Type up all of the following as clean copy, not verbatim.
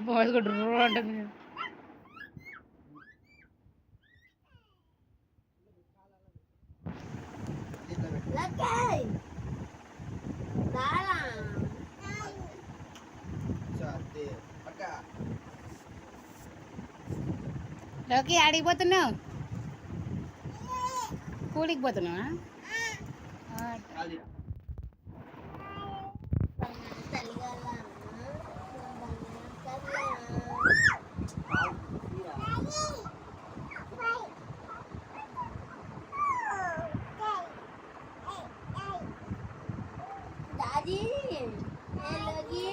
పోసుకుంటారు అంటుంది. లోకి ఆడిపోతున్నావు, కూలికి పోతున్నావా? दादी लोगी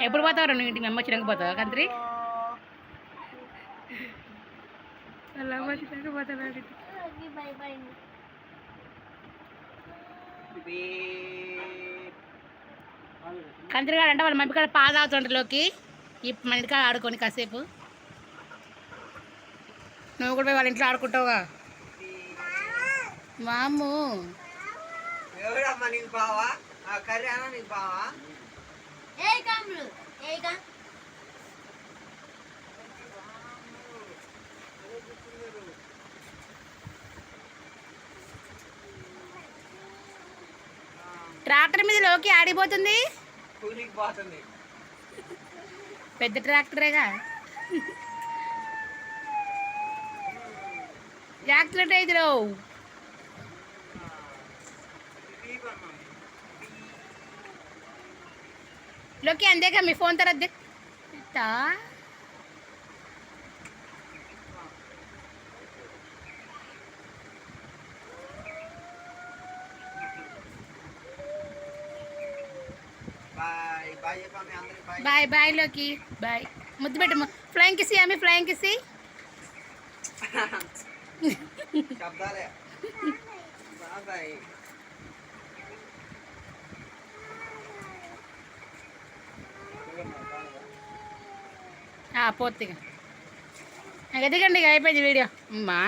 ఎప్పుడు పోతావు? నువ్వు ఇంటికి అమ్మ వచ్చినాక పోతావా కంత్రి? అలా వచ్చినాక పోతావు. కంత్రిగాడు అంటే వాళ్ళ మమ్మీ కాడ పాలు తాగుతుంటలోకి ఇప్పుడు మన ఇంటికాడ ఆడుకొని కాసేపు. నువ్వు కూడా పోయి వాళ్ళ ఇంట్లో ఆడుకుంటావుగా. మాము ట్రాక్టర్ మీద లోకి ఆడిపోతుంది. పెద్ద ట్రాక్టరేగా. యాక్సిడెంట్ అయింది రో. లోకి అందేగా మీ ఫోన్ తర్వాత బాయ్ బాయ్ లోకి బాయ్. ముద్దు పెట్టు. ఫ్లయింగ్ కిసి ఆమె ఫ్లయింగ్ కిసి. పూర్తిగా ఎదిగండి, అయిపోయింది వీడియో. మా